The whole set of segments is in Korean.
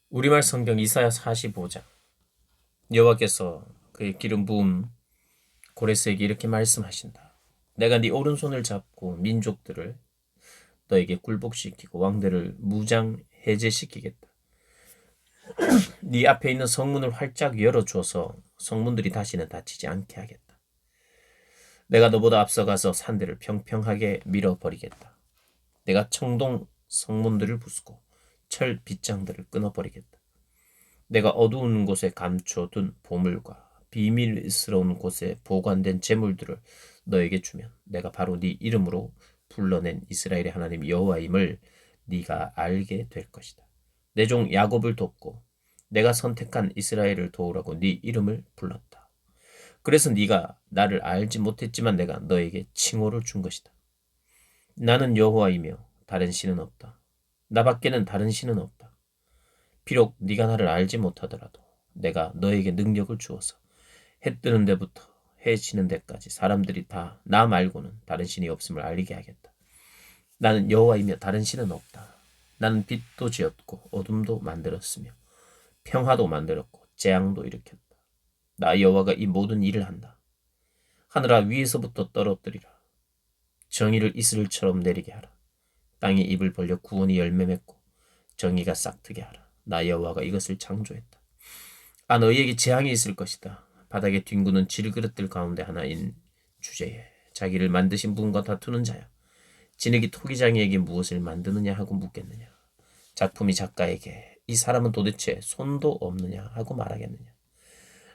우리말 성경 이사야 45장. 여호와께서 그의 기름 부음 고레스에게 이렇게 말씀하신다. 내가 네 오른손을 잡고 민족들을 너에게 굴복시키고 왕들을 무장 해제시키겠다. 네 앞에 있는 성문을 활짝 열어줘서 성문들이 다시는 닫히지 않게 하겠다. 내가 너보다 앞서가서 산들을 평평하게 밀어버리겠다. 내가 청동 성문들을 부수고 철 빗장들을 끊어버리겠다. 내가 어두운 곳에 감춰둔 보물과 비밀스러운 곳에 보관된 재물들을 너에게 주면 내가 바로 네 이름으로 불러낸 이스라엘의 하나님 여호와임을 네가 알게 될 것이다. 내 종 야곱을 돕고 내가 선택한 이스라엘을 도우라고 네 이름을 불렀다. 그래서 네가 나를 알지 못했지만 내가 너에게 칭호를 준 것이다. 나는 여호와이며 다른 신은 없다. 나밖에는 다른 신은 없다. 비록 네가 나를 알지 못하더라도 내가 너에게 능력을 주어서 해 뜨는 데부터 해 지는 데까지 사람들이 다 나 말고는 다른 신이 없음을 알리게 하겠다. 나는 여호와이며 다른 신은 없다. 나는 빛도 지었고 어둠도 만들었으며 평화도 만들었고 재앙도 일으켰다. 나 여호와가 이 모든 일을 한다. 하늘아 위에서부터 떨어뜨리라. 정의를 이슬처럼 내리게 하라. 땅이 입을 벌려 구원이 열매 맺고 정의가 싹트게 하라. 나 여호와가 이것을 창조했다. 너희에게 재앙이 있을 것이다. 바닥에 뒹구는 질그릇들 가운데 하나인 주제에 자기를 만드신 분과 다투는 자야. 진흙이 토기장이에게 무엇을 만드느냐 하고 묻겠느냐. 작품이 작가에게 이 사람은 도대체 손도 없느냐 하고 말하겠느냐.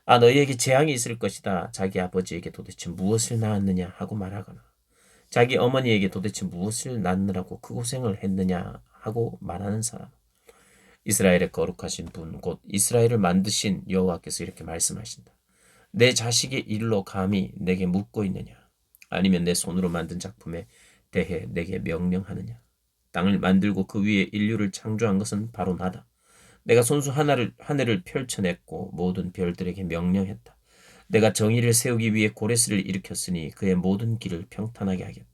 너희에게 재앙이 있을 것이다. 자기 아버지에게 도대체 무엇을 낳았느냐 하고 말하거나 자기 어머니에게 도대체 무엇을 낳느라고 그 고생을 했느냐 하고 말하는 사람. 이스라엘의 거룩하신 분, 곧 이스라엘을 만드신 여호와께서 이렇게 말씀하신다. 내 자식의 일로 감히 내게 묻고 있느냐? 아니면 내 손으로 만든 작품에 대해 내게 명령하느냐? 땅을 만들고 그 위에 인류를 창조한 것은 바로 나다. 내가 손수 하늘을 펼쳐냈고 모든 별들에게 명령했다. 내가 정의를 세우기 위해 고레스를 일으켰으니 그의 모든 길을 평탄하게 하겠다.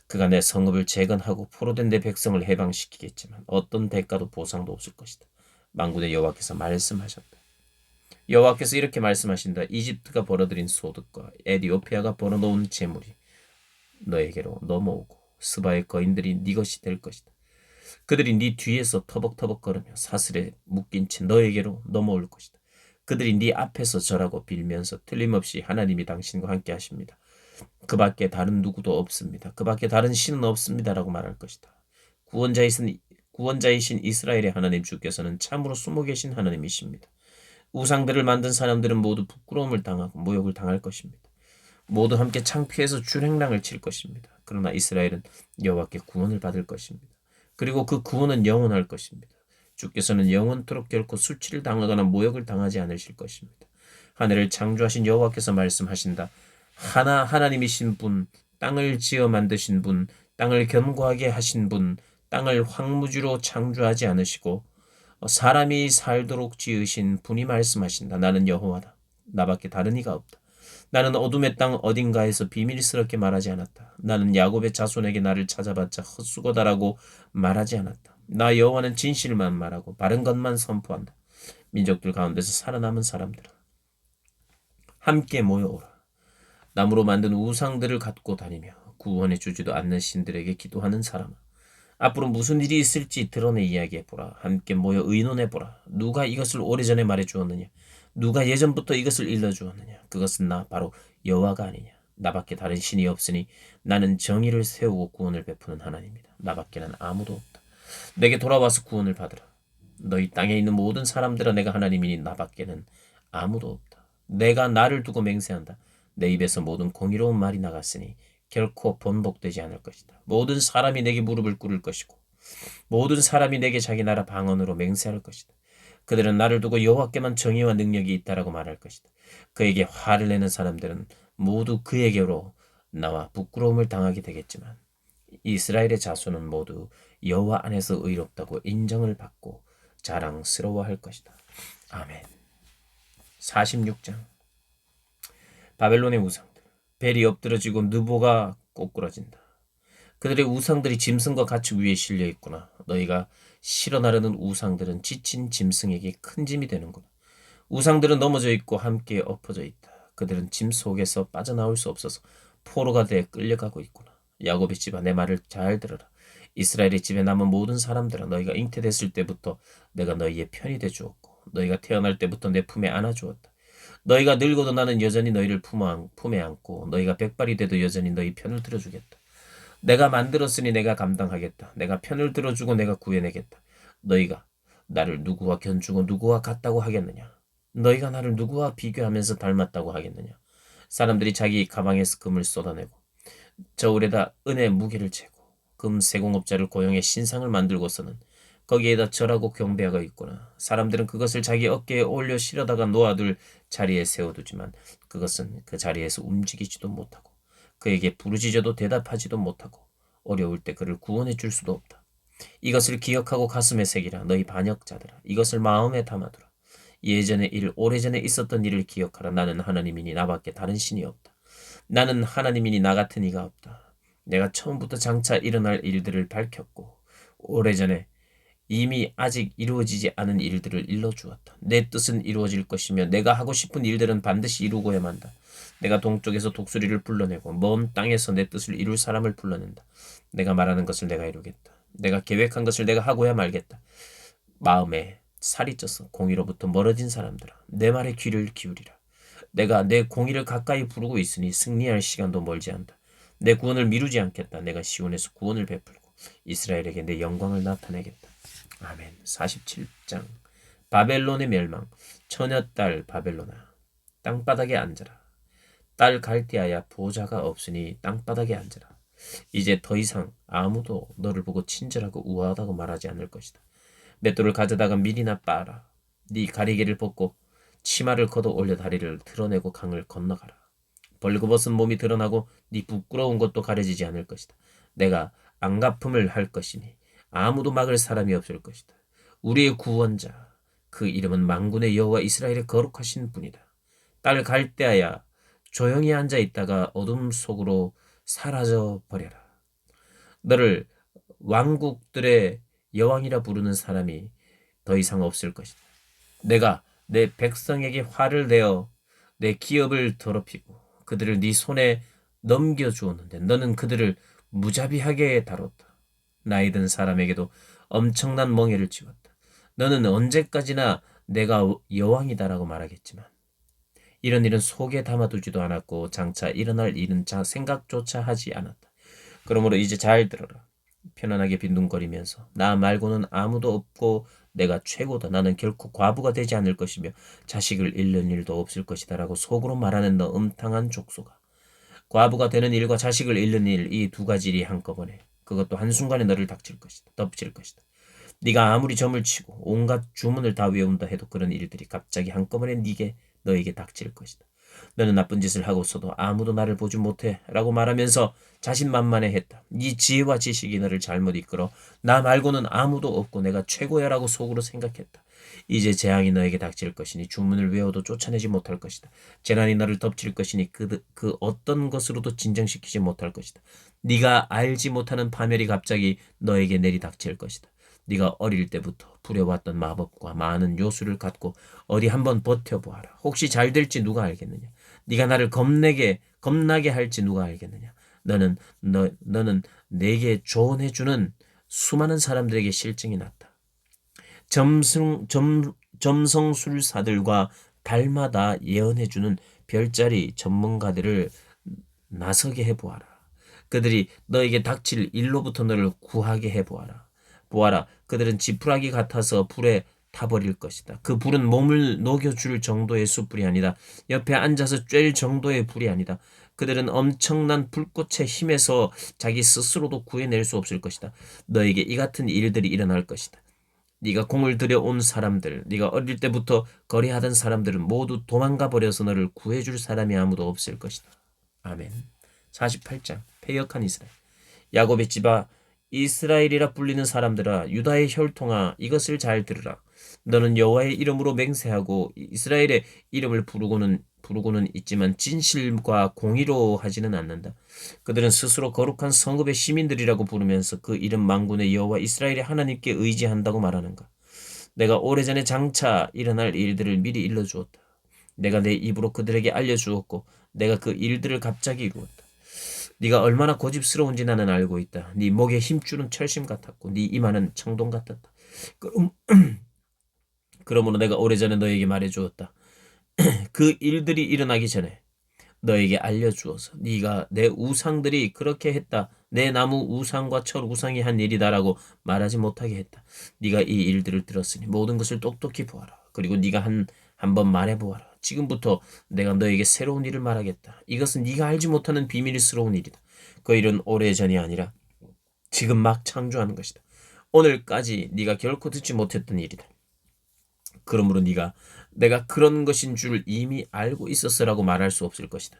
그가 내 성읍을 재건하고 포로된 내 백성을 해방시키겠지만 어떤 대가도 보상도 없을 것이다. 만군의 여호와께서 말씀하셨다. 여호와께서 이렇게 말씀하신다. 이집트가 벌어들인 소득과 에디오피아가 벌어놓은 재물이 너에게로 넘어오고 스바의 거인들이 네 것이 될 것이다. 그들이 네 뒤에서 터벅터벅 걸으며 사슬에 묶인 채 너에게로 넘어올 것이다. 그들이 네 앞에서 절하고 빌면서 틀림없이 하나님이 당신과 함께 하십니다. 그 밖에 다른 누구도 없습니다. 그 밖에 다른 신은 없습니다라고 말할 것이다. 구원자이신 이스라엘의 하나님 주께서는 참으로 숨어 계신 하나님이십니다. 우상들을 만든 사람들은 모두 부끄러움을 당하고 모욕을 당할 것입니다. 모두 함께 창피해서 줄행랑을 칠 것입니다. 그러나 이스라엘은 여호와께 구원을 받을 것입니다. 그리고 그 구원은 영원할 것입니다. 주께서는 영원토록 결코 수치를 당하거나 모욕을 당하지 않으실 것입니다. 하늘을 창조하신 여호와께서 말씀하신다. 하나님이신 분, 땅을 지어 만드신 분, 땅을 견고하게 하신 분, 땅을 황무지로 창조하지 않으시고 사람이 살도록 지으신 분이 말씀하신다. 나는 여호와다. 나밖에 다른 이가 없다. 나는 어둠의 땅 어딘가에서 비밀스럽게 말하지 않았다. 나는 야곱의 자손에게 나를 찾아봤자 헛수고다라고 말하지 않았다. 나 여호와는 진실만 말하고 바른 것만 선포한다. 민족들 가운데서 살아남은 사람들아 함께 모여오라. 나무로 만든 우상들을 갖고 다니며 구원해 주지도 않는 신들에게 기도하는 사람아. 앞으로 무슨 일이 있을지 드러내 이야기해보라. 함께 모여 의논해보라. 누가 이것을 오래전에 말해주었느냐? 누가 예전부터 이것을 일러주었느냐? 그것은 나 바로 여호와가 아니냐? 나밖에 다른 신이 없으니 나는 정의를 세우고 구원을 베푸는 하나님이다. 나밖에는 아무도 없다. 내게 돌아와서 구원을 받으라. 너희 땅에 있는 모든 사람들아 내가 하나님이니 나밖에는 아무도 없다. 내가 나를 두고 맹세한다. 내 입에서 모든 공의로운 말이 나갔으니 결코 번복되지 않을 것이다. 모든 사람이 내게 무릎을 꿇을 것이고 모든 사람이 내게 자기 나라 방언으로 맹세할 것이다. 그들은 나를 두고 여호와께만 정의와 능력이 있다라고 말할 것이다. 그에게 화를 내는 사람들은 모두 그에게로 나와 부끄러움을 당하게 되겠지만 이스라엘의 자손은 모두 여호와 안에서 의롭다고 인정을 받고 자랑스러워할 것이다. 아멘. 46장. 바벨론의 우상들. 벨이 엎드러지고 느보가 꼬꾸라진다. 그들의 우상들이 짐승과 같이 위에 실려 있구나. 너희가 실어 나르는 우상들은 지친 짐승에게 큰 짐이 되는구나. 우상들은 넘어져 있고 함께 엎어져 있다. 그들은 짐 속에서 빠져나올 수 없어서 포로가 돼 끌려가고 있구나. 야곱의 집아, 내 말을 잘 들어라. 이스라엘의 집에 남은 모든 사람들아, 너희가 잉태됐을 때부터 내가 너희의 편이 돼 주었고 너희가 태어날 때부터 내 품에 안아 주었다. 너희가 늙어도 나는 여전히 너희를 품에 안고 너희가 백발이 돼도 여전히 너희 편을 들어주겠다. 내가 만들었으니 내가 감당하겠다. 내가 편을 들어주고 내가 구해내겠다. 너희가 나를 누구와 견주고 누구와 같다고 하겠느냐? 너희가 나를 누구와 비교하면서 닮았다고 하겠느냐? 사람들이 자기 가방에서 금을 쏟아내고 저울에다 은의 무게를 재고 금 세공업자를 고용해 신상을 만들고서는 거기에다 절하고 경배하고 있구나. 사람들은 그것을 자기 어깨에 올려 실어다가 놓아둘 자리에 세워두지만 그것은 그 자리에서 움직이지도 못하고 그에게 부르짖어도 대답하지도 못하고 어려울 때 그를 구원해 줄 수도 없다. 이것을 기억하고 가슴에 새기라. 너희 반역자들아, 이것을 마음에 담아두라. 예전의 일, 오래전에 있었던 일을 기억하라. 나는 하나님이니 나밖에 다른 신이 없다. 나는 하나님이니 나 같은 이가 없다. 내가 처음부터 장차 일어날 일들을 밝혔고 오래전에 이미 아직 이루어지지 않은 일들을 일러주었다. 내 뜻은 이루어질 것이며 내가 하고 싶은 일들은 반드시 이루고야만 한다. 내가 동쪽에서 독수리를 불러내고 먼 땅에서 내 뜻을 이룰 사람을 불러낸다. 내가 말하는 것을 내가 이루겠다. 내가 계획한 것을 내가 하고야 말겠다. 마음에 살이 쪄서 공의로부터 멀어진 사람들아, 내 말에 귀를 기울이라. 내가 내 공의를 가까이 부르고 있으니 승리할 시간도 멀지 않다. 내 구원을 미루지 않겠다. 내가 시온에서 구원을 베풀고 이스라엘에게 내 영광을 나타내겠다. 아멘. 47장. 바벨론의 멸망. 처녀딸 바벨론아, 땅바닥에 앉아라. 딸 갈대아야, 보좌가 없으니 땅바닥에 앉아라. 이제 더 이상 아무도 너를 보고 친절하고 우아하다고 말하지 않을 것이다. 맷돌을 가져다가 밀이나 빻아라. 네 가리개를 벗고 치마를 걷어 올려 다리를 드러내고 강을 건너가라. 벌거벗은 몸이 드러나고 네 부끄러운 것도 가려지지 않을 것이다. 내가 안갚음을 할 것이니 아무도 막을 사람이 없을 것이다. 우리의 구원자, 그 이름은 만군의 여호와 이스라엘의 거룩하신 분이다. 딸 갈대아야, 조용히 앉아 있다가 어둠 속으로 사라져 버려라. 너를 왕국들의 여왕이라 부르는 사람이 더 이상 없을 것이다. 내가 내 백성에게 화를 내어 내 기업을 더럽히고 그들을 네 손에 넘겨주었는데 너는 그들을 무자비하게 다뤘다. 나이 든 사람에게도 엄청난 멍에를 지웠다. 너는 언제까지나 내가 여왕이다라고 말하겠지만 이런 일은 속에 담아두지도 않았고 장차 일어날 일은 생각조차 하지 않았다. 그러므로 이제 잘 들어라. 편안하게 빈둥거리면서 나 말고는 아무도 없고 내가 최고다. 나는 결코 과부가 되지 않을 것이며 자식을 잃는 일도 없을 것이다 라고 속으로 말하는 너 음탕한 족속아. 과부가 되는 일과 자식을 잃는 일, 이 두 가지 일이 한꺼번에, 그것도 한순간에 너를 덮칠 것이다. 네가 아무리 점을 치고 온갖 주문을 다 외운다 해도 그런 일들이 갑자기 한꺼번에 너에게 닥칠 것이다. 너는 나쁜 짓을 하고서도 아무도 나를 보지 못해 라고 말하면서 자신만만해 했다. 네 지혜와 지식이 너를 잘못 이끌어 나 말고는 아무도 없고 내가 최고야 라고 속으로 생각했다. 이제 재앙이 너에게 닥칠 것이니 주문을 외워도 쫓아내지 못할 것이다. 재난이 너를 덮칠 것이니 그 어떤 것으로도 진정시키지 못할 것이다. 네가 알지 못하는 파멸이 갑자기 너에게 내리닥칠 것이다. 네가 어릴 때부터 부려왔던 마법과 많은 요술을 갖고 어디 한번 버텨보아라. 혹시 잘 될지 누가 알겠느냐? 네가 나를 겁나게 할지 누가 알겠느냐? 너는 내게 조언해주는 수많은 사람들에게 실증이 났다. 점성술사들과 달마다 예언해주는 별자리 전문가들을 나서게 해보아라. 그들이 너에게 닥칠 일로부터 너를 구하게 해보아라. 보아라, 그들은 지푸라기 같아서 불에 타버릴 것이다. 그 불은 몸을 녹여줄 정도의 숯불이 아니다. 옆에 앉아서 쬐일 정도의 불이 아니다. 그들은 엄청난 불꽃의 힘에서 자기 스스로도 구해낼 수 없을 것이다. 너에게 이 같은 일들이 일어날 것이다. 네가 공을 들여온 사람들, 네가 어릴 때부터 거래하던 사람들은 모두 도망가 버려서 너를 구해줄 사람이 아무도 없을 것이다. 아멘. 48장. 패역한 이스라엘. 야곱의 집아, 이스라엘이라 불리는 사람들아, 유다의 혈통아, 이것을 잘 들으라. 너는 여호와의 이름으로 맹세하고 이스라엘의 이름을 부르고는 있지만 진실과 공의로 하지는 않는다. 그들은 스스로 거룩한 성읍의 시민들이라고 부르면서 그 이름 만군의 여호와 이스라엘의 하나님께 의지한다고 말하는가. 내가 오래전에 장차 일어날 일들을 미리 일러주었다. 내가 내 입으로 그들에게 알려주었고 내가 그 일들을 갑자기 이루었다. 네가 얼마나 고집스러운지 나는 알고 있다. 네 목에 힘주는 철심 같았고 네 이마는 청동 같았다. 그러므로 내가 오래전에 너에게 말해주었다. 그 일들이 일어나기 전에 너에게 알려주어서 네가 내 우상들이 그렇게 했다. 내 나무 우상과 철 우상이 한 일이다라고 말하지 못하게 했다. 네가 이 일들을 들었으니 모든 것을 똑똑히 보아라. 그리고 네가 한번 말해보아라. 지금부터 내가 너에게 새로운 일을 말하겠다. 이것은 네가 알지 못하는 비밀스러운 일이다. 그 일은 오래전이 아니라 지금 막 창조하는 것이다. 오늘까지 네가 결코 듣지 못했던 일이다. 그러므로 네가 내가 그런 것인 줄 이미 알고 있었으라고 말할 수 없을 것이다.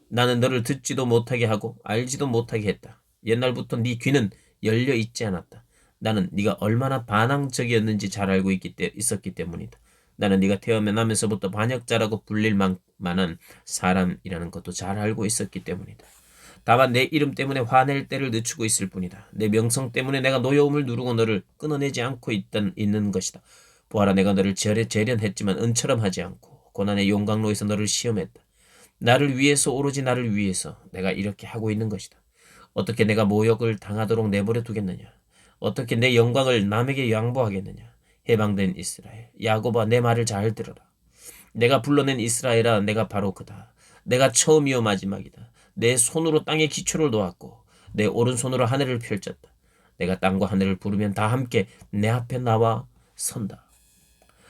나는 너를 듣지도 못하게 하고 알지도 못하게 했다. 옛날부터 네 귀는 열려 있지 않았다. 나는 네가 얼마나 반항적이었는지 잘 알고 있었기 때문이다. 나는 네가 태어나면서부터 반역자라고 불릴 만한 사람이라는 것도 잘 알고 있었기 때문이다. 다만 내 이름 때문에 화낼 때를 늦추고 있을 뿐이다. 내 명성 때문에 내가 노여움을 누르고 너를 끊어내지 않고 있는 것이다. 보아라, 내가 너를 재련했지만 은처럼 하지 않고 고난의 용광로에서 너를 시험했다. 나를 위해서, 오로지 나를 위해서 내가 이렇게 하고 있는 것이다. 어떻게 내가 모욕을 당하도록 내버려 두겠느냐? 어떻게 내 영광을 남에게 양보하겠느냐? 해방된 이스라엘, 야곱아, 내 말을 잘 들어라. 내가 불러낸 이스라엘아, 내가 바로 그다. 내가 처음이요 마지막이다. 내 손으로 땅의 기초를 놓았고 내 오른손으로 하늘을 펼쳤다. 내가 땅과 하늘을 부르면 다 함께 내 앞에 나와 선다.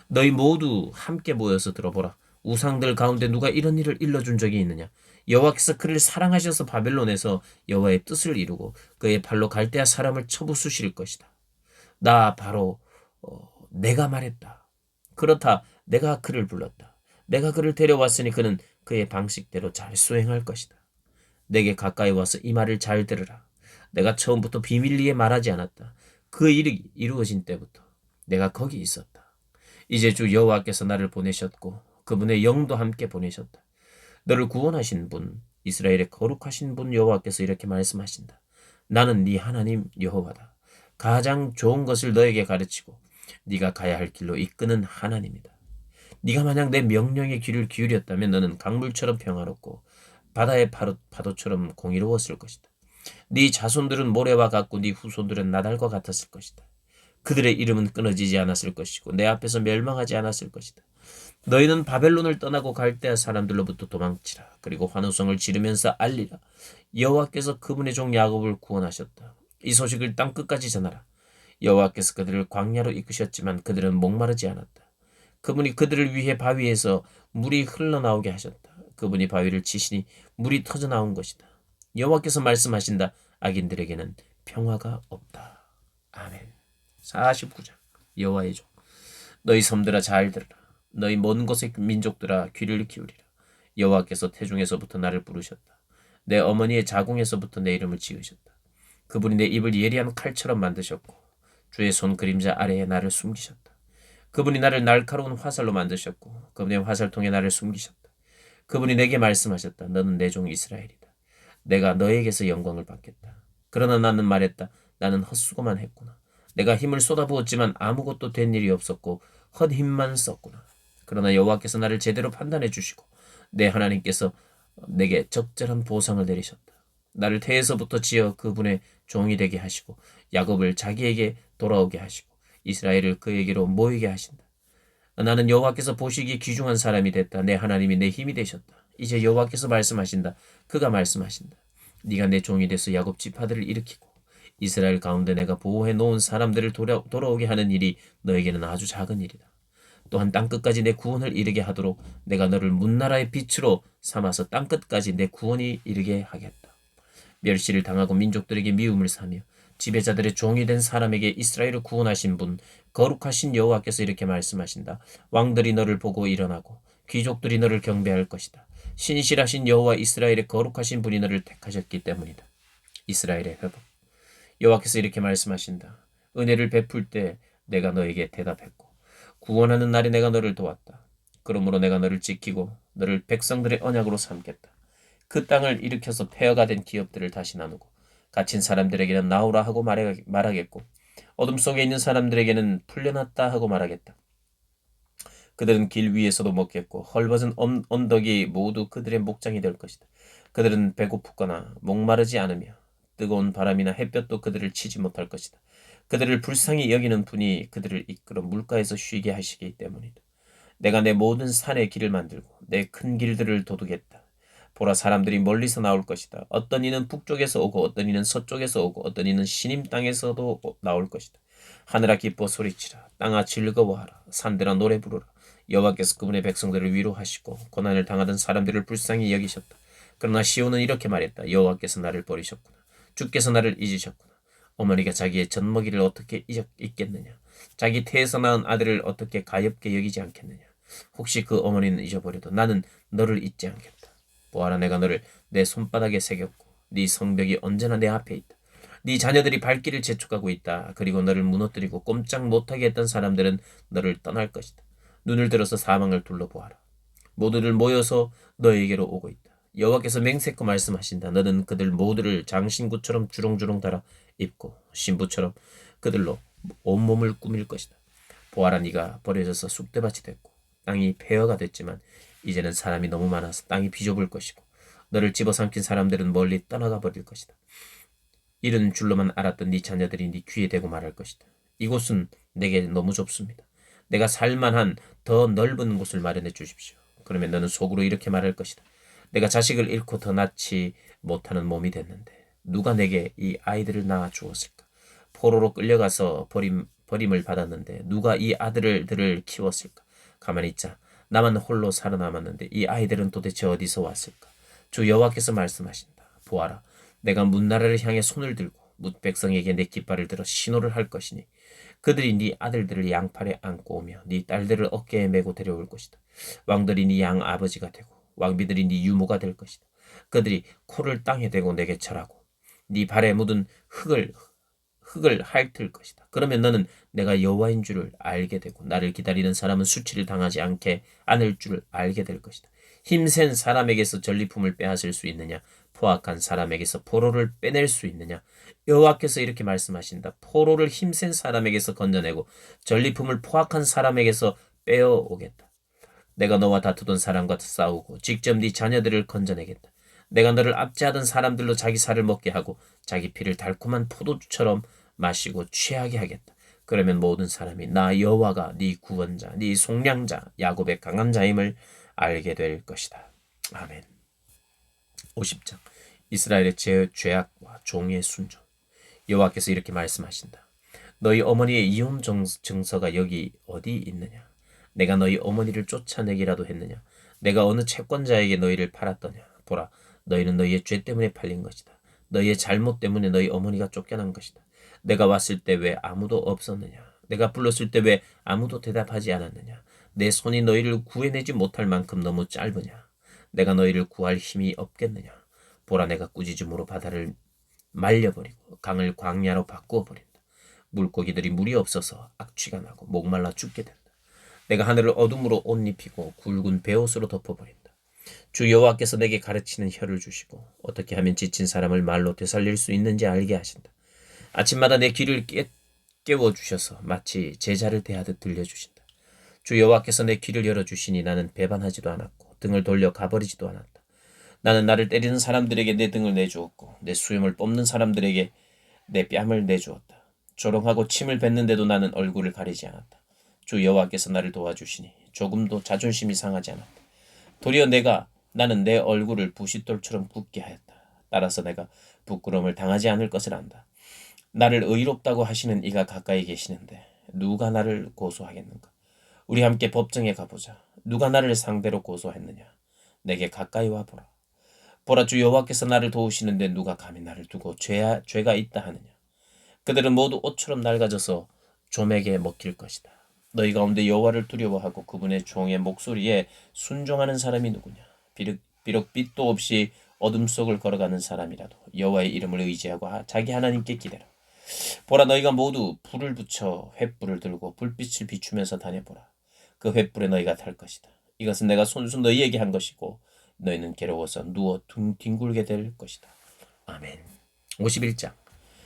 너희 모두 함께 모여서 들어보라. 우상들 가운데 누가 이런 일을 일러준 적이 있느냐? 여호와께서 그를 사랑하셔서 바벨론에서 여호와의 뜻을 이루고 그의 발로 갈대아 사람을 쳐부수실 것이다. 나 바로 내가 말했다. 그렇다. 내가 그를 불렀다. 내가 그를 데려왔으니 그는 그의 방식대로 잘 수행할 것이다. 내게 가까이 와서 이 말을 잘 들으라. 내가 처음부터 비밀리에 말하지 않았다. 그 일이 이루어진 때부터 내가 거기 있었다. 이제 주 여호와께서 나를 보내셨고 그분의 영도 함께 보내셨다. 너를 구원하신 분, 이스라엘의 거룩하신 분 여호와께서 이렇게 말씀하신다. 나는 네 하나님 여호와다. 가장 좋은 것을 너에게 가르치고 네가 가야 할 길로 이끄는 하나님이다. 네가 만약 내 명령에 귀를 기울였다면 너는 강물처럼 평화롭고 바다의 파도처럼 공의로웠을 것이다. 네 자손들은 모래와 같고 네 후손들은 나달과 같았을 것이다. 그들의 이름은 끊어지지 않았을 것이고 내 앞에서 멸망하지 않았을 것이다. 너희는 바벨론을 떠나고 갈대아 사람들로부터 도망치라. 그리고 환호성을 지르면서 알리라. 여호와께서 그분의 종 야곱을 구원하셨다. 이 소식을 땅 끝까지 전하라. 여호와께서 그들을 광야로 이끄셨지만 그들은 목마르지 않았다. 그분이 그들을 위해 바위에서 물이 흘러나오게 하셨다. 그분이 바위를 치시니 물이 터져 나온 것이다. 여호와께서 말씀하신다. 악인들에게는 평화가 없다. 아멘. 49장 여호와의 종. 너희 섬들아 잘 들으라. 너희 먼 곳의 민족들아 귀를 기울이라. 여호와께서 태중에서부터 나를 부르셨다. 내 어머니의 자궁에서부터 내 이름을 지으셨다. 그분이 내 입을 예리한 칼처럼 만드셨고 주의 손 그림자 아래에 나를 숨기셨다. 그분이 나를 날카로운 화살로 만드셨고 그분의 화살통에 나를 숨기셨다. 그분이 내게 말씀하셨다. 너는 내 종 이스라엘이다. 내가 너에게서 영광을 받겠다. 그러나 나는 말했다. 나는 헛수고만 했구나. 내가 힘을 쏟아부었지만 아무것도 된 일이 없었고 헛힘만 썼구나. 그러나 여호와께서 나를 제대로 판단해 주시고 내 하나님께서 내게 적절한 보상을 내리셨다. 나를 태에서부터 지어 그분의 종이 되게 하시고 야곱을 자기에게 돌아오게 하시고 이스라엘을 그에게로 모이게 하신다. 나는 여호와께서 보시기에 귀중한 사람이 됐다. 내 하나님이 내 힘이 되셨다. 이제 여호와께서 말씀하신다. 그가 말씀하신다. 네가 내 종이 돼서 야곱 지파들을 일으키고 이스라엘 가운데 내가 보호해 놓은 사람들을 돌아오게 하는 일이 너에게는 아주 작은 일이다. 또한 땅끝까지 내 구원을 이르게 하도록 내가 너를 문나라의 빛으로 삼아서 땅끝까지 내 구원이 이르게 하겠다. 멸시를 당하고 민족들에게 미움을 사며 지배자들의 종이 된 사람에게 이스라엘을 구원하신 분 거룩하신 여호와께서 이렇게 말씀하신다. 왕들이 너를 보고 일어나고 귀족들이 너를 경배할 것이다. 신실하신 여호와 이스라엘의 거룩하신 분이 너를 택하셨기 때문이다. 이스라엘의 회복. 여호와께서 이렇게 말씀하신다. 은혜를 베풀 때 내가 너에게 대답했고 구원하는 날에 내가 너를 도왔다. 그러므로 내가 너를 지키고 너를 백성들의 언약으로 삼겠다. 그 땅을 일으켜서 폐허가 된 기업들을 다시 나누고 갇힌 사람들에게는 나오라 하고 말하겠고 어둠 속에 있는 사람들에게는 풀려났다 하고 말하겠다. 그들은 길 위에서도 먹겠고 헐벗은 언덕이 모두 그들의 목장이 될 것이다. 그들은 배고프거나 목마르지 않으며 뜨거운 바람이나 햇볕도 그들을 치지 못할 것이다. 그들을 불쌍히 여기는 분이 그들을 이끌어 물가에서 쉬게 하시기 때문이다. 내가 내 모든 산의 길을 만들고 내 큰 길들을 도두겠다. 보라, 사람들이 멀리서 나올 것이다. 어떤 이는 북쪽에서 오고 어떤 이는 서쪽에서 오고 어떤 이는 시님 땅에서도 나올 것이다. 하늘아 기뻐 소리치라. 땅아 즐거워하라. 산들아 노래 부르라. 여호와께서 그분의 백성들을 위로하시고 고난을 당하던 사람들을 불쌍히 여기셨다. 그러나 시온은 이렇게 말했다. 여호와께서 나를 버리셨구나. 주께서 나를 잊으셨구나. 어머니가 자기의 젖먹이를 어떻게 잊겠느냐. 자기 태에서 낳은 아들을 어떻게 가엾게 여기지 않겠느냐. 혹시 그 어머니는 잊어버려도 나는 너를 잊지 않겠다. 보아라, 내가 너를 내 손바닥에 새겼고 네 성벽이 언제나 내 앞에 있다. 네 자녀들이 발길을 재촉하고 있다. 그리고 너를 무너뜨리고 꼼짝 못하게 했던 사람들은 너를 떠날 것이다. 눈을 들어서 사망을 둘러보아라. 모두들 모여서 너에게로 오고 있다. 여호와께서 맹세코 말씀하신다. 너는 그들 모두를 장신구처럼 주렁주렁 달아 입고 신부처럼 그들로 온몸을 꾸밀 것이다. 보아라, 네가 버려져서 쑥대밭이 됐고 땅이 폐허가 됐지만 이제는 사람이 너무 많아서 땅이 비좁을 것이고 너를 집어삼킨 사람들은 멀리 떠나가 버릴 것이다. 이른 줄로만 알았던 네 자녀들이 네 귀에 대고 말할 것이다. 이곳은 내게 너무 좁습니다. 내가 살만한 더 넓은 곳을 마련해 주십시오. 그러면 너는 속으로 이렇게 말할 것이다. 내가 자식을 잃고 더 낳지 못하는 몸이 됐는데 누가 내게 이 아이들을 낳아 주었을까? 포로로 끌려가서 버림을 받았는데 누가 이 아들들을 키웠을까? 가만히 있자. 나만 홀로 살아남았는데 이 아이들은 도대체 어디서 왔을까? 주 여호와께서 말씀하신다. 보아라, 내가 문나라를 향해 손을 들고 뭇 백성에게 내 깃발을 들어 신호를 할 것이니 그들이 네 아들들을 양팔에 안고 오며 네 딸들을 어깨에 메고 데려올 것이다. 왕들이 네 양 아버지가 되고 왕비들이 네 유모가 될 것이다. 그들이 코를 땅에 대고 내게 절하고 네 발에 묻은 흙을 핥을 것이다. 그러면 너는 내가 여호와인 줄을 알게 되고 나를 기다리는 사람은 수치를 당하지 않을 줄을 알게 될 것이다. 힘센 사람에게서 전리품을 빼앗을 수 있느냐? 포악한 사람에게서 포로를 빼낼 수 있느냐? 여호와께서 이렇게 말씀하신다. 포로를 힘센 사람에게서 건져내고 전리품을 포악한 사람에게서 빼어오겠다. 내가 너와 다투던 사람과 싸우고 직접 네 자녀들을 건져내겠다. 내가 너를 압제하던 사람들로 자기 살을 먹게 하고 자기 피를 달콤한 포도주처럼 마시고 취하게 하겠다. 그러면 모든 사람이 나 여호와가 네 구원자, 네 속량자, 야곱의 강한 자임을 알게 될 것이다. 아멘. 50장 이스라엘의 죄악과 종의 순종. 여호와께서 이렇게 말씀하신다. 너희 어머니의 이혼 증서가 여기 어디 있느냐? 내가 너희 어머니를 쫓아내기라도 했느냐? 내가 어느 채권자에게 너희를 팔았더냐? 보라, 너희는 너희의 죄 때문에 팔린 것이다. 너희의 잘못 때문에 너희 어머니가 쫓겨난 것이다. 내가 왔을 때 왜 아무도 없었느냐? 내가 불렀을 때 왜 아무도 대답하지 않았느냐? 내 손이 너희를 구해내지 못할 만큼 너무 짧으냐? 내가 너희를 구할 힘이 없겠느냐? 보라, 내가 꾸짖음으로 바다를 말려버리고 강을 광야로 바꾸어버린다. 물고기들이 물이 없어서 악취가 나고 목말라 죽게 된다. 내가 하늘을 어둠으로 옷 입히고 굵은 베옷으로 덮어버린다. 주 여호와께서 내게 가르치는 혀를 주시고 어떻게 하면 지친 사람을 말로 되살릴 수 있는지 알게 하신다. 아침마다 내 귀를 깨워주셔서 마치 제자를 대하듯 들려주신다. 주 여호와께서 내 귀를 열어주시니 나는 배반하지도 않았고 등을 돌려 가버리지도 않았다. 나는 나를 때리는 사람들에게 내 등을 내주었고 내 수염을 뽑는 사람들에게 내 뺨을 내주었다. 조롱하고 침을 뱉는데도 나는 얼굴을 가리지 않았다. 주 여호와께서 나를 도와주시니 조금도 자존심이 상하지 않았다. 도리어 나는 내 얼굴을 부싯돌처럼 굳게 하였다. 따라서 내가 부끄러움을 당하지 않을 것을 안다. 나를 의롭다고 하시는 이가 가까이 계시는데 누가 나를 고소하겠는가? 우리 함께 법정에 가보자. 누가 나를 상대로 고소했느냐? 내게 가까이 와보라. 보라, 주 여호와께서 나를 도우시는데 누가 감히 나를 두고 죄가 있다 하느냐? 그들은 모두 옷처럼 낡아져서 좀에게 먹힐 것이다. 너희 가운데 여호와를 두려워하고 그분의 종의 목소리에 순종하는 사람이 누구냐? 비록 빛도 없이 어둠 속을 걸어가는 사람이라도 여호와의 이름을 의지하고 자기 하나님께 기대라. 보라, 너희가 모두 불을 붙여 횃불을 들고 불빛을 비추면서 다녀보라. 그 횃불에 너희가 탈 것이다. 이것은 내가 손수 너희에게 한 것이고 너희는 괴로워서 누워 뒹굴게 될 것이다. 아멘. 51장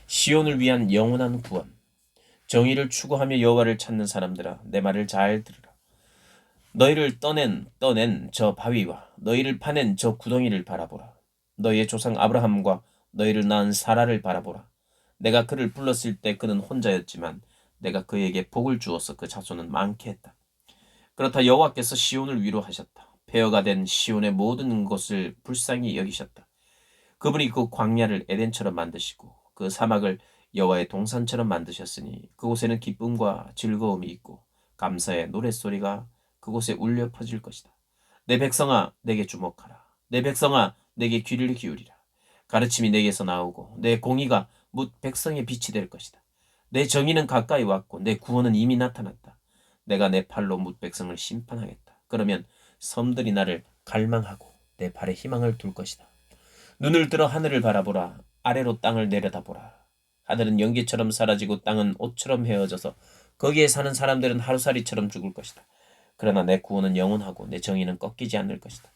시온을 위한 영원한 구원. 정의를 추구하며 여호와를 찾는 사람들아 내 말을 잘 들으라. 너희를 떠낸 저 바위와 너희를 파낸 저 구덩이를 바라보라. 너희의 조상 아브라함과 너희를 낳은 사라를 바라보라. 내가 그를 불렀을 때 그는 혼자였지만 내가 그에게 복을 주어서 그 자손은 많게 했다. 그렇다 여호와께서 시온을 위로하셨다. 폐허가 된 시온의 모든 것을 불쌍히 여기셨다. 그분이 그 광야를 에덴처럼 만드시고 그 사막을 여호와의 동산처럼 만드셨으니 그곳에는 기쁨과 즐거움이 있고 감사의 노랫소리가 그곳에 울려 퍼질 것이다. 내 백성아 내게 주목하라. 내 백성아 내게 귀를 기울이라. 가르침이 내게서 나오고 내 공의가 뭇 백성의 빛이 될 것이다. 내 정의는 가까이 왔고 내 구원은 이미 나타났다. 내가 내 팔로 뭇 백성을 심판하겠다. 그러면 섬들이 나를 갈망하고 내 발에 희망을 둘 것이다. 눈을 들어 하늘을 바라보라. 아래로 땅을 내려다보라. 하늘은 연기처럼 사라지고 땅은 옷처럼 헤어져서 거기에 사는 사람들은 하루살이처럼 죽을 것이다. 그러나 내 구원은 영원하고 내 정의는 꺾이지 않을 것이다.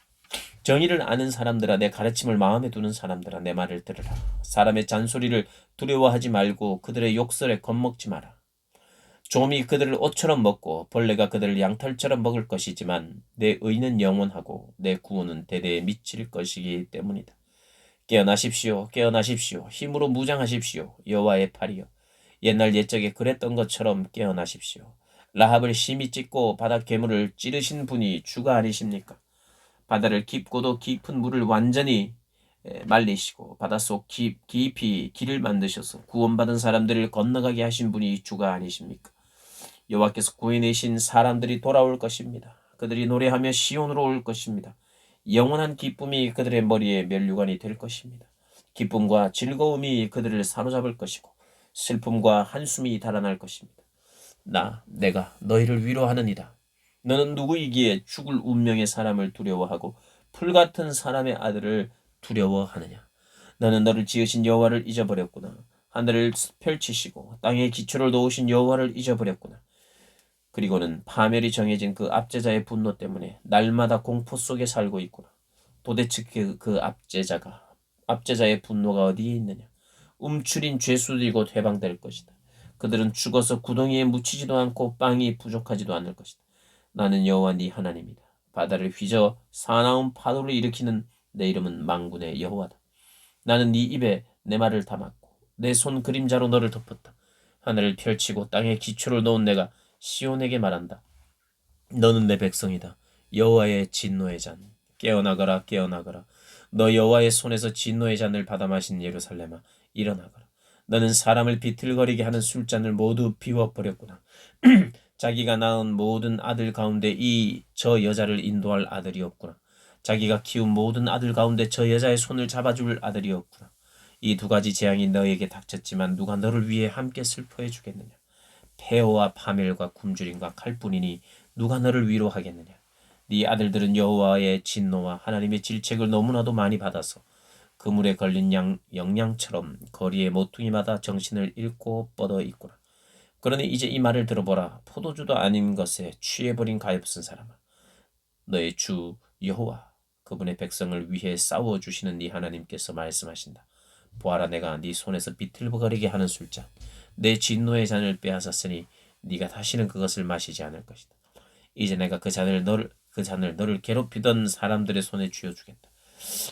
정의를 아는 사람들아 내 가르침을 마음에 두는 사람들아 내 말을 들으라. 사람의 잔소리를 두려워하지 말고 그들의 욕설에 겁먹지 마라. 좀이 그들을 옷처럼 먹고 벌레가 그들을 양털처럼 먹을 것이지만 내 의는 영원하고 내 구원은 대대에 미칠 것이기 때문이다. 깨어나십시오. 깨어나십시오. 힘으로 무장하십시오. 여호와의 팔이여. 옛날 옛적에 그랬던 것처럼 깨어나십시오. 라합을 심히 찢고 바다 괴물을 찌르신 분이 주가 아니십니까? 바다를 깊고도 깊은 물을 완전히 말리시고 바닷속 깊이 길을 만드셔서 구원받은 사람들을 건너가게 하신 분이 주가 아니십니까? 여호와께서 구해내신 사람들이 돌아올 것입니다. 그들이 노래하며 시온으로 올 것입니다. 영원한 기쁨이 그들의 머리에 면류관이 될 것입니다. 기쁨과 즐거움이 그들을 사로잡을 것이고 슬픔과 한숨이 달아날 것입니다. 내가 너희를 위로하느니라. 너는 누구이기에 죽을 운명의 사람을 두려워하고 풀같은 사람의 아들을 두려워하느냐. 너는 너를 지으신 여호와를 잊어버렸구나. 하늘을 펼치시고 땅에 기초를 놓으신 여호와를 잊어버렸구나. 그리고는 파멸이 정해진 그 압제자의 분노 때문에 날마다 공포 속에 살고 있구나. 도대체 그 압제자의 분노가 어디에 있느냐. 움츠린 죄수들이 곧 해방될 것이다. 그들은 죽어서 구덩이에 묻히지도 않고 빵이 부족하지도 않을 것이다. 나는 여호와 네 하나님이다. 바다를 휘저 사나운 파도를 일으키는 내 이름은 만군의 여호와다. 나는 네 입에 내 말을 담았고 내 손 그림자로 너를 덮었다. 하늘을 펼치고 땅에 기초를 놓은 내가 시온에게 말한다. 너는 내 백성이다. 여호와의 진노의 잔. 깨어나거라 깨어나거라. 너 여호와의 손에서 진노의 잔을 받아 마신 예루살렘아 일어나거라. 너는 사람을 비틀거리게 하는 술잔을 모두 비워버렸구나. 자기가 낳은 모든 아들 가운데 저 여자를 인도할 아들이 없구나. 자기가 키운 모든 아들 가운데 저 여자의 손을 잡아줄 아들이 없구나. 이 두 가지 재앙이 너에게 닥쳤지만 누가 너를 위해 함께 슬퍼해 주겠느냐. 폐허와 파멸과 굶주림과 칼뿐이니 누가 너를 위로하겠느냐. 네 아들들은 여호와의 진노와 하나님의 질책을 너무나도 많이 받아서 그물에 걸린 영양처럼 거리의 모퉁이마다 정신을 잃고 뻗어 있구나. 그러니 이제 이 말을 들어보라. 포도주도 아닌 것에 취해버린 가엾은 사람아. 너의 주 여호와 그분의 백성을 위해 싸워주시는 네 하나님께서 말씀하신다. 보아라 내가 네 손에서 비틀거리게 하는 술잔 내 진노의 잔을 빼앗았으니 네가 다시는 그것을 마시지 않을 것이다. 이제 내가 그 잔을 너를 괴롭히던 사람들의 손에 쥐어주겠다.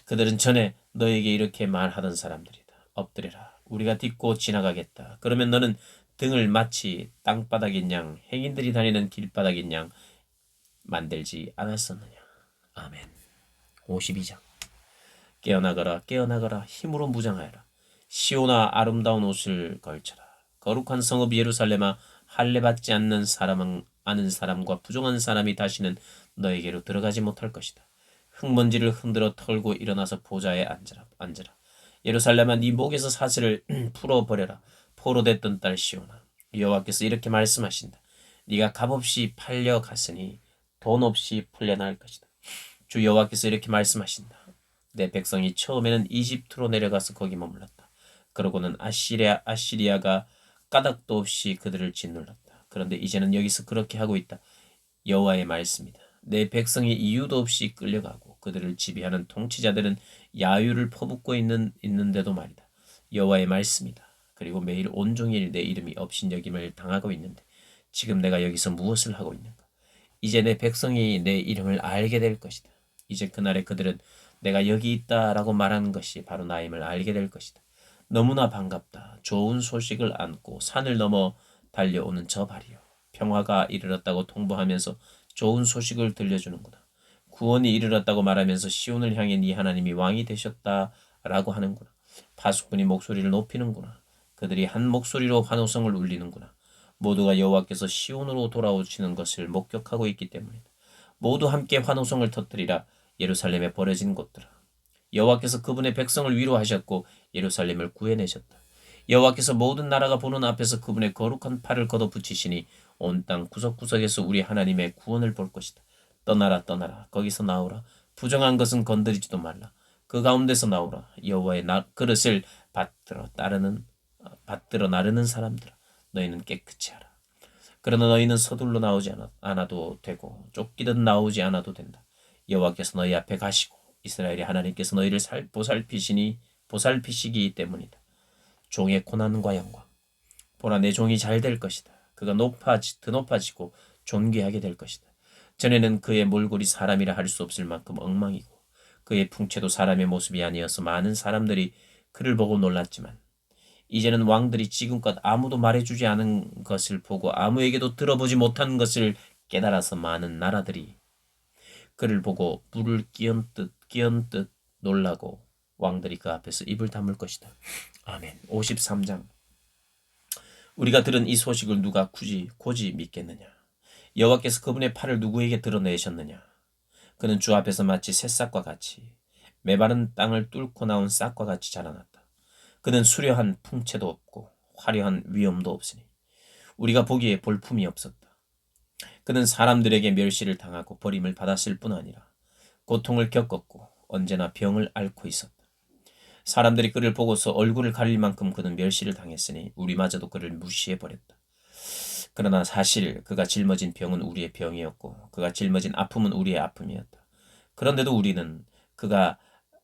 그들은 전에 너에게 이렇게 말하던 사람들이다. 엎드려라. 우리가 딛고 지나가겠다. 그러면 너는 등을 마치 땅바닥인 양, 행인들이 다니는 길바닥인 양 만들지 않았었느냐. 아멘. 52장 깨어나거라 깨어나거라 힘으로 무장하여라. 시온아 아름다운 옷을 걸쳐라. 거룩한 성읍 예루살렘아 할례받지 않는 아는 사람과 부정한 사람이 다시는 너에게로 들어가지 못할 것이다. 흙먼지를 흔들어 털고 일어나서 보좌에 앉으라. 예루살렘아 네 목에서 사슬을 풀어버려라. 포로됐던 딸 시온아 여호와께서 이렇게 말씀하신다. 네가 값없이 팔려갔으니 돈 없이 풀려날 것이다. 주 여호와께서 이렇게 말씀하신다. 내 백성이 처음에는 이집트로 내려가서 거기 머물렀다. 그러고는 아시리아가 까닭도 없이 그들을 짓눌렀다. 그런데 이제는 여기서 그렇게 하고 있다. 여호와의 말씀이다. 내 백성이 이유도 없이 끌려가고 그들을 지배하는 통치자들은 야유를 퍼붓고 있는데도 말이다. 여호와의 말씀이다. 그리고 매일 온종일 내 이름이 업신여김을 당하고 있는데 지금 내가 여기서 무엇을 하고 있는가? 이제 내 백성이 내 이름을 알게 될 것이다. 이제 그날에 그들은 내가 여기 있다라고 말하는 것이 바로 나임을 알게 될 것이다. 너무나 반갑다. 좋은 소식을 안고 산을 넘어 달려오는 저 발이요. 평화가 이르렀다고 통보하면서 좋은 소식을 들려주는구나. 구원이 이르렀다고 말하면서 시온을 향해 네 하나님이 왕이 되셨다라고 하는구나. 파수꾼이 목소리를 높이는구나. 그들이 한 목소리로 환호성을 울리는구나. 모두가 여호와께서 시온으로 돌아오시는 것을 목격하고 있기 때문이다. 모두 함께 환호성을 터뜨리라. 예루살렘에 버려진 곳들아. 여호와께서 그분의 백성을 위로하셨고 예루살렘을 구해내셨다. 여호와께서 모든 나라가 보는 앞에서 그분의 거룩한 팔을 걷어붙이시니 온 땅 구석구석에서 우리 하나님의 구원을 볼 것이다. 떠나라 떠나라 거기서 나오라. 부정한 것은 건드리지도 말라. 그 가운데서 나오라. 여호와의 그릇을 받들어 나르는 사람들아. 너희는 깨끗이 하라. 그러나 너희는 서둘러 나오지 않아도 되고 쫓기듯 나오지 않아도 된다. 여호와께서 너희 앞에 가시고 이스라엘의 하나님께서 너희를 보살피시기 때문이다. 종의 고난과 영광. 보라 내 종이 잘 될 것이다. 그가 더 높아지고 존귀하게 될 것이다. 전에는 그의 몰골이 사람이라 할 수 없을 만큼 엉망이고 그의 풍채도 사람의 모습이 아니어서 많은 사람들이 그를 보고 놀랐지만 이제는 왕들이 지금껏 아무도 말해주지 않은 것을 보고 아무에게도 들어보지 못한 것을 깨달아서 많은 나라들이 그를 보고 물을 끼얹듯 놀라고 왕들이 그 앞에서 입을 다물 것이다. 아멘. 53장. 우리가 들은 이 소식을 누가 고지 믿겠느냐? 여호와께서 그분의 팔을 누구에게 드러내셨느냐? 그는 주 앞에서 마치 새싹과 같이 메마른 땅을 뚫고 나온 싹과 같이 자라났다. 그는 수려한 풍채도 없고 화려한 위엄도 없으니 우리가 보기에 볼품이 없었다. 그는 사람들에게 멸시를 당하고 버림을 받았을 뿐 아니라 고통을 겪었고 언제나 병을 앓고 있었다. 사람들이 그를 보고서 얼굴을 가릴 만큼 그는 멸시를 당했으니 우리마저도 그를 무시해버렸다. 그러나 사실 그가 짊어진 병은 우리의 병이었고 그가 짊어진 아픔은 우리의 아픔이었다. 그런데도 우리는 그가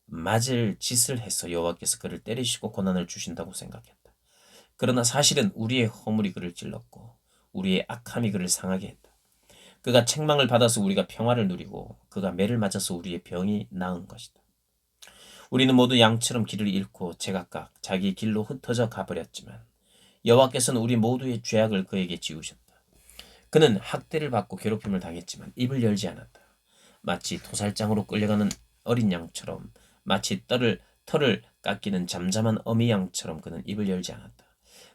맞을 짓을 해서 여호와께서 그를 때리시고 고난을 주신다고 생각했다. 그러나 사실은 우리의 허물이 그를 찔렀고 우리의 악함이 그를 상하게 했다. 그가 책망을 받아서 우리가 평화를 누리고 그가 매를 맞아서 우리의 병이 나은 것이다. 우리는 모두 양처럼 길을 잃고 제각각 자기 길로 흩어져 가버렸지만 여호와께서는 우리 모두의 죄악을 그에게 지우셨다. 그는 학대를 받고 괴롭힘을 당했지만 입을 열지 않았다. 마치 토살장으로 끌려가는 어린 양처럼 마치 털을 깎이는 잠잠한 어미 양처럼 그는 입을 열지 않았다.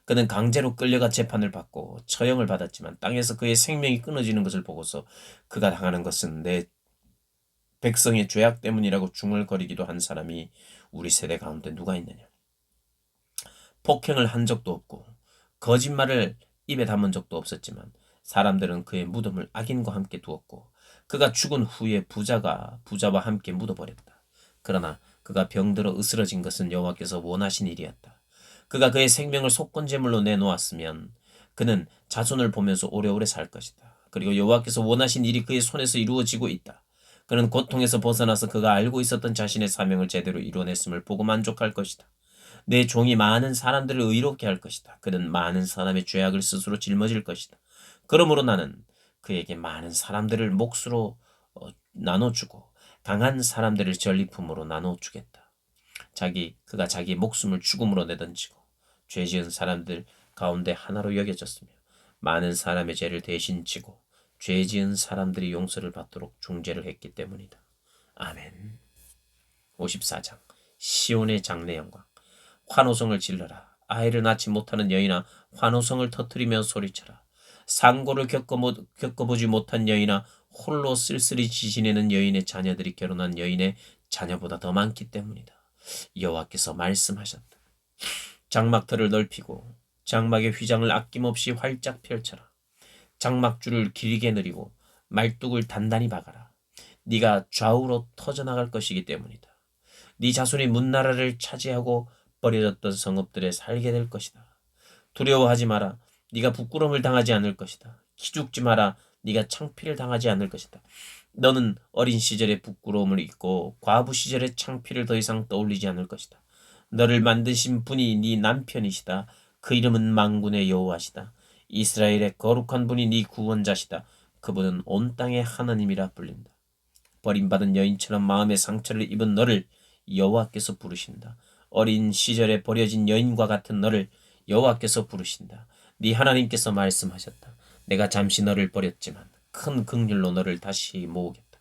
그는 강제로 끌려가 재판을 받고 처형을 받았지만 땅에서 그의 생명이 끊어지는 것을 보고서 그가 당하는 것은 내 백성의 죄악 때문이라고 중얼거리기도 한 사람이 우리 세대 가운데 누가 있느냐. 폭행을 한 적도 없고 거짓말을 입에 담은 적도 없었지만 사람들은 그의 무덤을 악인과 함께 두었고 그가 죽은 후에 부자와 함께 묻어버렸다. 그러나 그가 병들어 으스러진 것은 여호와께서 원하신 일이었다. 그가 그의 생명을 속건제물로 내놓았으면 그는 자손을 보면서 오래오래 살 것이다. 그리고 여호와께서 원하신 일이 그의 손에서 이루어지고 있다. 그는 고통에서 벗어나서 그가 알고 있었던 자신의 사명을 제대로 이뤄냈음을 보고 만족할 것이다. 내 종이 많은 사람들을 의롭게 할 것이다. 그는 많은 사람의 죄악을 스스로 짊어질 것이다. 그러므로 나는 그에게 많은 사람들을 몫으로 나눠주고 강한 사람들을 전리품으로 나눠주겠다. 그가 자기 목숨을 죽음으로 내던지고 죄지은 사람들 가운데 하나로 여겨졌으며 많은 사람의 죄를 대신 지고 죄지은 사람들이 용서를 받도록 중재를 했기 때문이다. 아멘. 54장. 시온의 장래 영광. 환호성을 질러라. 아이를 낳지 못하는 여인아 환호성을 터뜨리며 소리쳐라. 상고를 겪어보지 못한 여인아 홀로 쓸쓸히 지지내는 여인의 자녀들이 결혼한 여인의 자녀보다 더 많기 때문이다. 여호와께서 말씀하셨다. 장막터를 넓히고 장막의 휘장을 아낌없이 활짝 펼쳐라. 장막줄을 길게 늘이고 말뚝을 단단히 박아라. 네가 좌우로 터져나갈 것이기 때문이다. 네 자손이 문나라를 차지하고 버려졌던 성읍들에 살게 될 것이다. 두려워하지 마라. 네가 부끄러움을 당하지 않을 것이다. 기죽지 마라. 네가 창피를 당하지 않을 것이다. 너는 어린 시절의 부끄러움을 잊고 과부 시절의 창피를 더 이상 떠올리지 않을 것이다. 너를 만드신 분이 네 남편이시다. 그 이름은 만군의 여호와시다. 이스라엘의 거룩한 분이 네 구원자시다. 그분은 온 땅의 하나님이라 불린다. 버림받은 여인처럼 마음의 상처를 입은 너를 여호와께서 부르신다. 어린 시절에 버려진 여인과 같은 너를 여호와께서 부르신다. 네 하나님께서 말씀하셨다. 내가 잠시 너를 버렸지만 큰 긍휼로 너를 다시 모으겠다.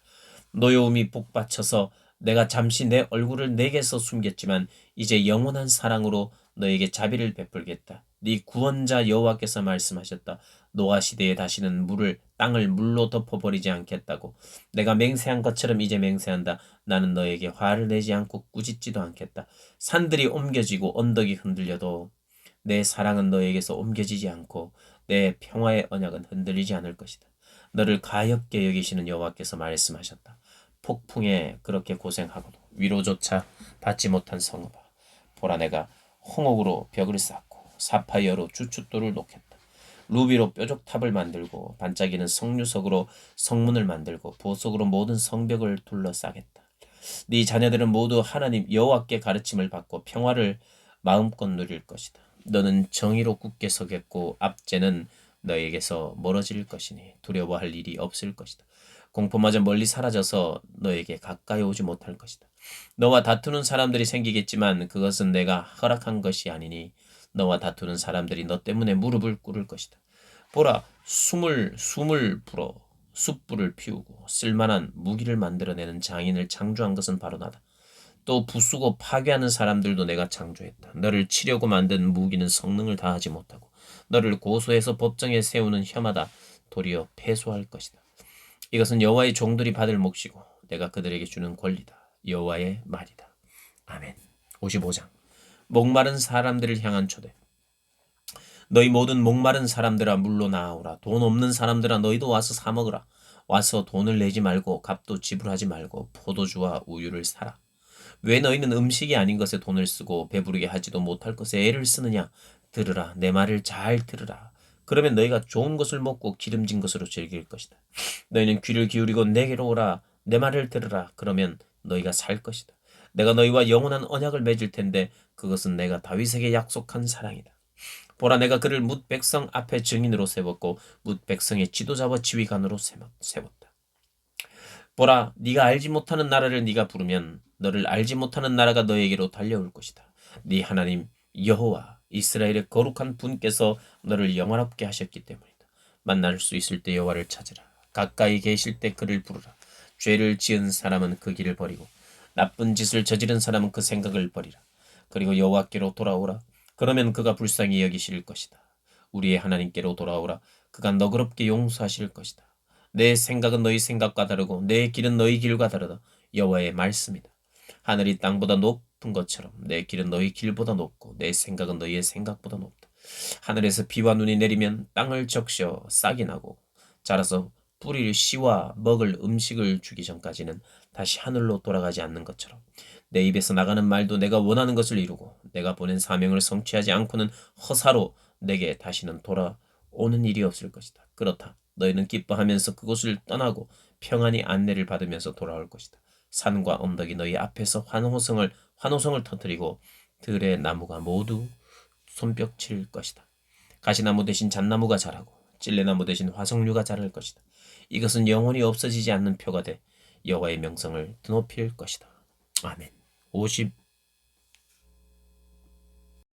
노여움이 복받쳐서 내가 잠시 내 얼굴을 내게서 숨겼지만 이제 영원한 사랑으로 너에게 자비를 베풀겠다. 네 구원자 여호와께서 말씀하셨다. 노아 시대에 다시는 땅을 물로 덮어버리지 않겠다고. 내가 맹세한 것처럼 이제 맹세한다. 나는 너에게 화를 내지 않고 꾸짖지도 않겠다. 산들이 옮겨지고 언덕이 흔들려도 내 사랑은 너에게서 옮겨지지 않고 내 평화의 언약은 흔들리지 않을 것이다. 너를 가엾게 여기시는 여호와께서 말씀하셨다. 폭풍에 그렇게 고생하고도 위로조차 받지 못한 성읍아, 보라 내가 홍옥으로 벽을 쌓고 사파이어로 주춧돌을 놓겠다. 루비로 뾰족탑을 만들고 반짝이는 석류석으로 성문을 만들고 보석으로 모든 성벽을 둘러싸겠다. 네 자녀들은 모두 하나님 여호와께 가르침을 받고 평화를 마음껏 누릴 것이다. 너는 정의로 굳게 서겠고 압제는 너에게서 멀어질 것이니 두려워할 일이 없을 것이다. 공포마저 멀리 사라져서 너에게 가까이 오지 못할 것이다. 너와 다투는 사람들이 생기겠지만 그것은 내가 허락한 것이 아니니 너와 다투는 사람들이 너 때문에 무릎을 꿇을 것이다. 보라, 숨을 불어 숯불을 피우고 쓸만한 무기를 만들어내는 장인을 창조한 것은 바로 나다. 또 부수고 파괴하는 사람들도 내가 창조했다. 너를 치려고 만든 무기는 성능을 다하지 못하고 너를 고소해서 법정에 세우는 혐하다 도리어 패소할 것이다. 이것은 여호와의 종들이 받을 몫이고 내가 그들에게 주는 권리다. 여호와의 말이다. 아멘. 55장. 목마른 사람들을 향한 초대. 너희 모든 목마른 사람들아 물로 나아오라. 돈 없는 사람들아 너희도 와서 사 먹으라. 와서 돈을 내지 말고 값도 지불하지 말고 포도주와 우유를 사라. 왜 너희는 음식이 아닌 것에 돈을 쓰고 배부르게 하지도 못할 것에 애를 쓰느냐? 들으라. 내 말을 잘 들으라. 그러면 너희가 좋은 것을 먹고 기름진 것으로 즐길 것이다. 너희는 귀를 기울이고 내게로 오라. 내 말을 들으라. 그러면 너희가 살 것이다. 내가 너희와 영원한 언약을 맺을 텐데 그것은 내가 다윗에게 약속한 사랑이다. 보라 내가 그를 뭇 백성 앞에 증인으로 세웠고 뭇 백성의 지도자와 지휘관으로 세웠다. 보라 네가 알지 못하는 나라를 네가 부르면 너를 알지 못하는 나라가 너에게로 달려올 것이다. 네 하나님 여호와 이스라엘의 거룩한 분께서 너를 영화롭게 하셨기 때문이다. 만날 수 있을 때 여호와를 찾으라. 가까이 계실 때 그를 부르라. 죄를 지은 사람은 그 길을 버리고 나쁜 짓을 저지른 사람은 그 생각을 버리라. 그리고 여호와께로 돌아오라. 그러면 그가 불쌍히 여기실 것이다. 우리의 하나님께로 돌아오라. 그가 너그럽게 용서하실 것이다. 내 생각은 너희 생각과 다르고 내 길은 너희 길과 다르다. 여호와의 말씀이다. 하늘이 땅보다 높은 것처럼 내 길은 너희 길보다 높고 내 생각은 너희의 생각보다 높다. 하늘에서 비와 눈이 내리면 땅을 적셔 싹이 나고 자라서 뿌리를 씨와 먹을 음식을 주기 전까지는 다시 하늘로 돌아가지 않는 것처럼 내 입에서 나가는 말도 내가 원하는 것을 이루고 내가 보낸 사명을 성취하지 않고는 허사로 내게 다시는 돌아오는 일이 없을 것이다. 그렇다. 너희는 기뻐하면서 그곳을 떠나고 평안히 안내를 받으면서 돌아올 것이다. 산과 언덕이 너희 앞에서 환호성을 터뜨리고 들의 나무가 모두 손뼉칠 것이다. 가시나무 대신 잣나무가 자라고 찔레나무 대신 화석류가 자랄 것이다. 이것은 영원히 없어지지 않는 표가 돼 여호와의 명성을 드높일 것이다. 아멘. 56장